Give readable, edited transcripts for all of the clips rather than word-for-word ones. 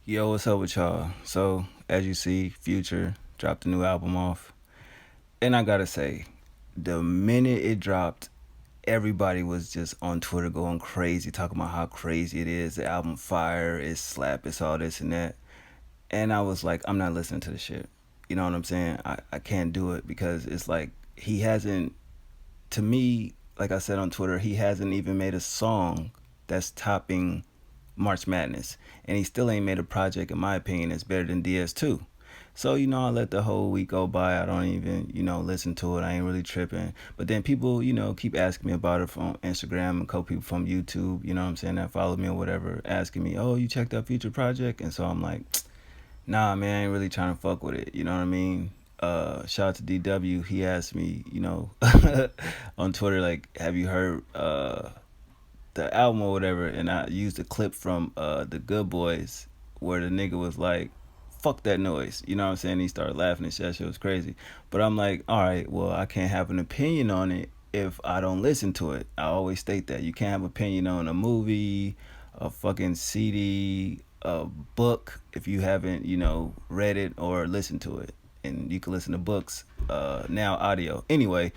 Yo, what's up with y'all? So, as you see, Future dropped a new album off. And I gotta say, the minute it dropped, everybody was just on Twitter going crazy, talking about how crazy it is. The album fire, it's slap, it's all this and that. And I was like, I'm not listening to the shit. You know what I'm saying? I can't do it because it's like, he hasn't, to me, like I said on Twitter, he hasn't even made a song that's topping March Madness, and he still ain't made a project, in my opinion, that's better than DS2. So I let the whole week go by. I don't even listen to it. I ain't really tripping. But then people keep asking me about it from Instagram, and a couple people from YouTube. You know what I'm saying, that follow me or whatever, asking me, "Oh, you checked out Future Project?" And so I'm like, nah, man, I ain't really trying to fuck with it. You know what I mean? Shout out to DW. He asked me, on Twitter, like, have you heard the album or whatever? And I used a clip from the Good Boys where the nigga was like, fuck that noise. You know what I'm saying? He started laughing and shit. That shit was crazy. But I'm like, all right, well, I can't have an opinion on it if I don't listen to it. I always state that. You can't have an opinion on a movie, a fucking CD, a book if you haven't, read it or listened to it. And you can listen to books now audio. Anyway,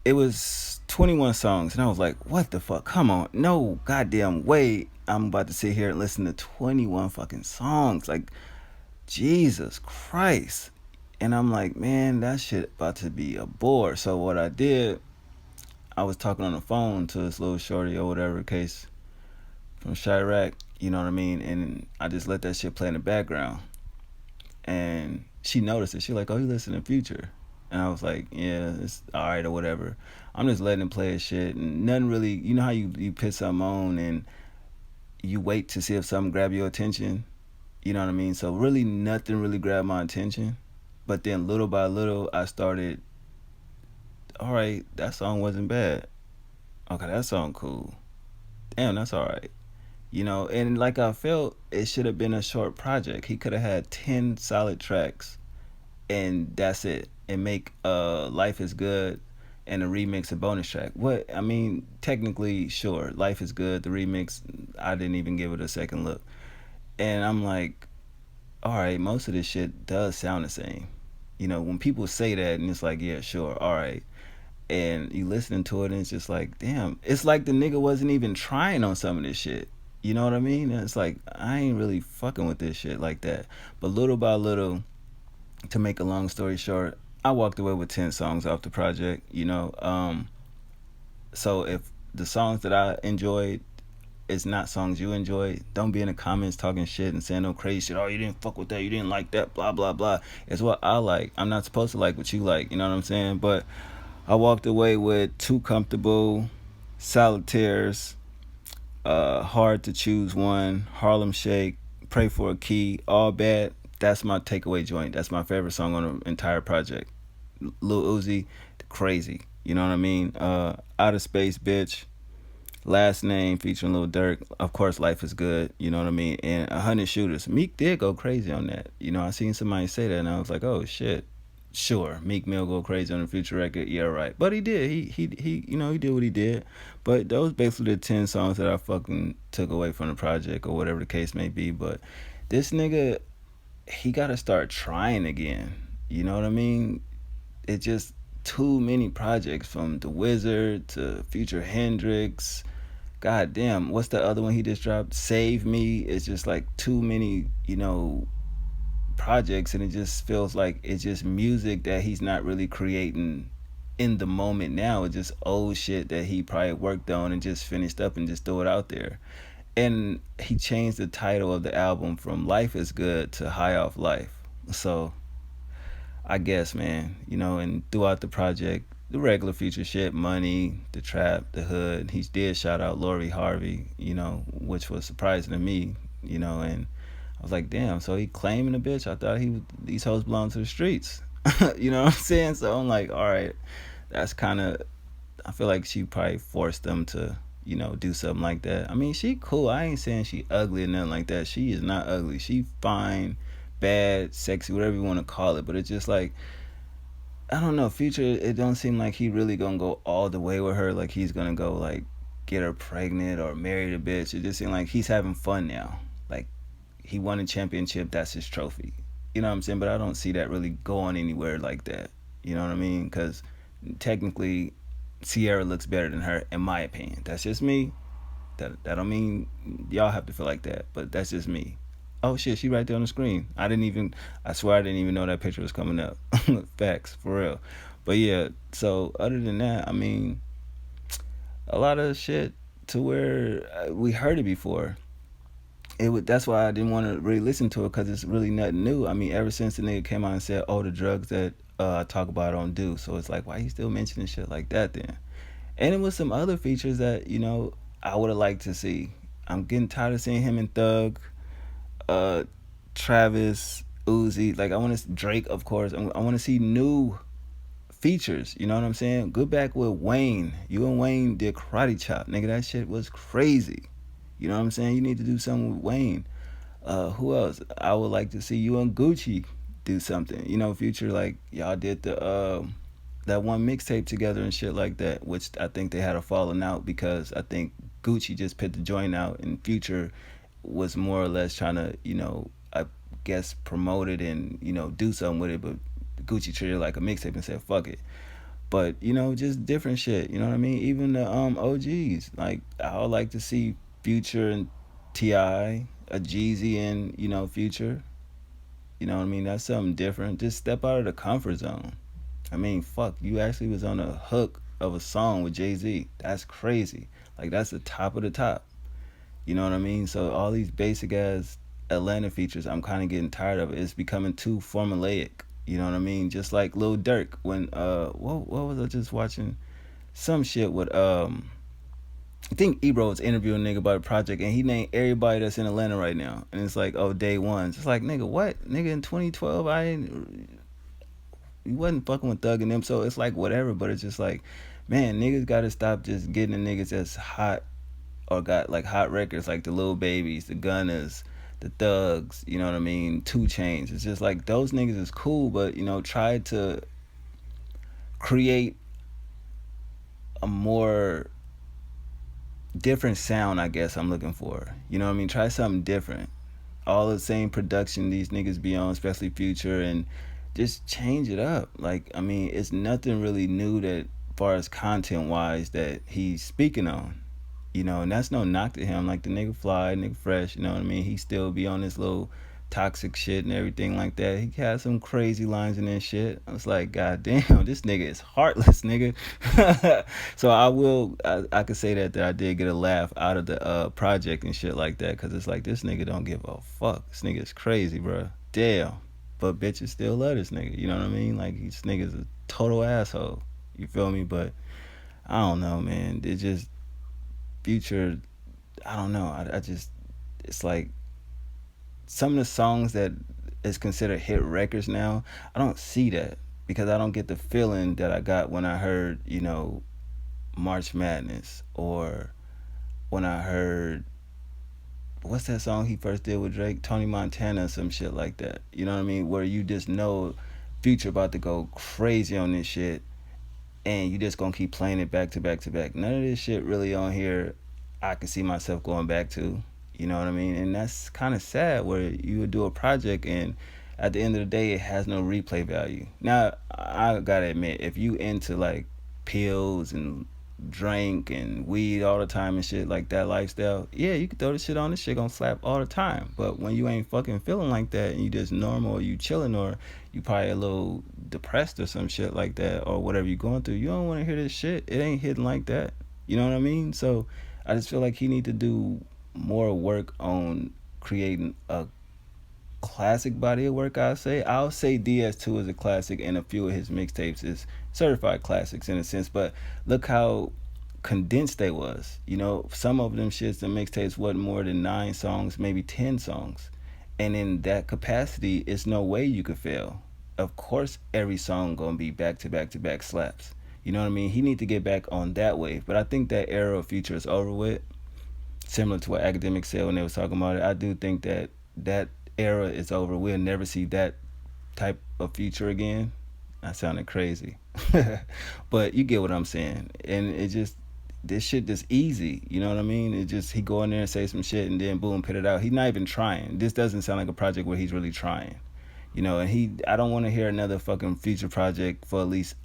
it was 21 songs, and I was like, what the fuck? Come on. No goddamn way I'm about to sit here and listen to 21 fucking songs. Like, Jesus Christ. And I'm like, man, that shit about to be a bore. So what I did, I was talking on the phone to this little shorty or whatever case from Chirac, you know what I mean? And I just let that shit play in the background. And she noticed it. She like, oh, you listen to Future? And I was like, yeah, it's all right or whatever. I'm just letting him play his shit, and nothing really. You know how you put something on and you wait to see if something grab your attention. You know what I mean? So really, nothing really grabbed my attention. But then little by little, I started. All right, that song wasn't bad. Okay, that song cool. Damn, that's all right. And like I felt, it should have been a short project. He could have had 10 solid tracks and that's it, and make Life is Good and a remix a bonus track. What I mean, technically, sure, Life is Good, the remix, I didn't even give it a second look. And I'm like, all right, most of this shit does sound the same. When people say that, and it's like, yeah, sure, all right. And you listening to it, and it's just like, damn, it's like the nigga wasn't even trying on some of this shit. You know what I mean? And it's like, I ain't really fucking with this shit like that. But little by little, to make a long story short, I walked away with 10 songs off the project, So if the songs that I enjoyed is not songs you enjoy, don't be in the comments talking shit and saying no crazy shit. Oh, you didn't fuck with that. You didn't like that. Blah, blah, blah. It's what I like. I'm not supposed to like what you like. You know what I'm saying? But I walked away with Too Comfortable, Solitaires, Hard to Choose One, Harlem Shake, Pray for a Key, All Bad. That's my takeaway joint. That's my favorite song on the entire project. Lil Uzi, crazy. You know what I mean? Outer Space, Bitch, Last Name featuring Lil Durk. Of course, Life is Good. You know what I mean? And 100 Shooters. Meek did go crazy on that. I seen somebody say that, and I was like, oh shit. Sure, Meek Mill go crazy on the Future record. Yeah, right. But he did. He. He did what he did. But those basically the 10 songs that I fucking took away from the project or whatever the case may be. But this nigga, he got to start trying again. You know what I mean? It just too many projects from The Wizard to Future Hendrix. God damn, what's the other one he just dropped? Save Me. It's just like too many, projects, and it just feels like it's just music that he's not really creating in the moment now. It's just old shit that he probably worked on and just finished up and just threw it out there. And he changed the title of the album from Life is Good to High Off Life. So I guess, man, and throughout the project, the regular Future shit, Money, The Trap, The Hood, he did shout out Lori Harvey, which was surprising to me, and I was like, damn, so he claiming a bitch? I thought these hoes belong to the streets. You know what I'm saying? So I'm like, all right, that's kind of, I feel like she probably forced them to, do something like that. I mean, she cool. I ain't saying she ugly or nothing like that. She is not ugly. She fine, bad, sexy, whatever you want to call it. But it's just like, I don't know, Future. It don't seem like he really gonna go all the way with her. Like he's gonna go like get her pregnant or marry the bitch. It just seems like he's having fun now. Like he won a championship. That's his trophy. You know what I'm saying? But I don't see that really going anywhere like that. You know what I mean? Because technically, Sierra looks better than her, in my opinion. That's just me. That don't mean y'all have to feel like that, but that's just me. Oh shit, she right there on the screen. I didn't even. I swear I didn't even know that picture was coming up. Facts for real. But yeah. So other than that, I mean, a lot of shit to where we heard it before. It would. That's why I didn't want to really listen to it because it's really nothing new. I mean, ever since the nigga came out and said, "Oh, the drugs that I talk about don't do," so it's like, why you still mentioning shit like that then? And it was some other features that I would have liked to see. I'm getting tired of seeing him and Thug, uh, Travis, Uzi. Like I want to Drake, of course. I want to see new features. You know what I'm saying? Good back with Wayne. You and Wayne did Karate Chop, nigga. That shit was crazy. You know what I'm saying? You need to do something with Wayne. Who else? I would like to see you and Gucci do something. Future like y'all did the that one mixtape together and shit like that, which I think they had a falling out because I think Gucci just put the joint out and Future was more or less trying to, I guess promote it and, do something with it, but Gucci treated it like a mixtape and said fuck it. But, just different shit, you know what I mean? Even the OGs. Like I would like to see Future and T.I., a Jeezy and, Future. You know what I mean? That's something different. Just step out of the comfort zone. I mean, fuck, you actually was on a hook of a song with Jay Z. That's crazy. Like that's the top of the top. You know what I mean? So all these basic ass Atlanta features, I'm kind of getting tired of it. It's becoming too formulaic. You know what I mean? Just like Lil Durk when what was I just watching? Some shit with I think Ebro was interviewing a nigga about a project and he named everybody that's in Atlanta right now. And it's like, oh, day one. It's like, nigga, what? Nigga, in 2012, I ain't you wasn't fucking with Thug and them, so it's like whatever. But it's just like, man, niggas gotta stop just getting the niggas that's hot or got like hot records like the Lil Babies, the Gunners, the Thugs. You know what I mean? 2 Chainz. It's just like those niggas is cool, but try to create a more different sound. I guess I'm looking for. You know what I mean? Try something different. All the same production these niggas be on, especially Future, and just change it up. Like, I mean, it's nothing really new that far as content wise that he's speaking on. And that's no knock to him. Like the nigga fly, nigga fresh, you know what I mean? He still be on this little toxic shit and everything like that. He had some crazy lines in that shit. I was like, God damn, this nigga is heartless, nigga. So I could say that I did get a laugh out of the project and shit like that, because it's like, this nigga don't give a fuck. This nigga is crazy, bro. Damn. But bitches still love this nigga, you know what I mean? Like, this nigga's a total asshole. You feel me? But I don't know, man. It just, Future, I don't know. I just, it's like, some of the songs that is considered hit records now, I don't see that because I don't get the feeling that I got when I heard, March Madness, or when I heard what's that song he first did with Drake, Tony Montana, some shit like that. You know what I mean? Where you just know Future about to go crazy on this shit, and you just gonna keep playing it back to back to back. None of this shit really on here I can see myself going back to. You know what I mean? And that's kind of sad where you would do a project and at the end of the day it has no replay value. Now, I gotta admit, if you into like pills and drink and weed all the time and shit like that lifestyle, yeah, you can throw this shit on. This shit gonna slap all the time. But when you ain't fucking feeling like that and you just normal, or you chilling, or you probably a little depressed or some shit like that, or whatever you going through, you don't want to hear this shit. It ain't hitting like that. You know what I mean? So I just feel like he need to do more work on creating a classic body of work. I'll say DS2 is a classic, and a few of his mixtapes is certified classics in a sense. But look how condensed they was. Some of them shits and mixtapes wasn't more than 9 songs, maybe 10 songs, and in that capacity, it's no way you could fail. Of course, every song gonna be back to back to back slaps. You know what I mean? He need to get back on that wave. But I think that era of Future is over with. Similar to what Academics said when they was talking about it, I do think that that era is over. We'll never see that type of Future again. I sounded crazy. But you get what I'm saying. And it just, this shit just easy. You know what I mean? It just he go in there and say some shit and then boom, put it out. He's not even trying. This doesn't sound like a project where he's really trying. You know, and I don't want to hear another fucking Future project for at least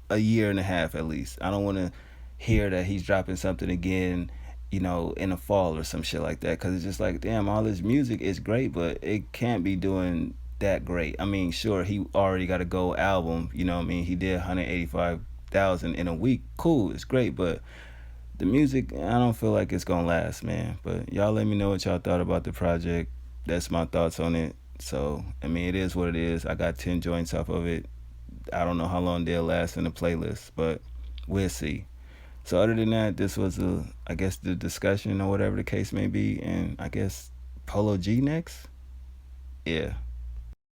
a year and a half at least. I don't want to hear that he's dropping something again, you know, in the fall or some shit like that. Because it's just like, damn, all this music is great, but it can't be doing that great. I mean, sure, he already got a gold album. You know what I mean? He did 185,000 in a week. Cool, it's great, but the music, I don't feel like it's gonna last, man. But y'all let me know what y'all thought about the project. That's my thoughts on it. So, I mean, it is what it is. I got 10 joints off of it. I don't know how long they'll last in the playlist, but we'll see. So other than that, this was I guess the discussion or whatever the case may be, and I guess Polo G next. Yeah.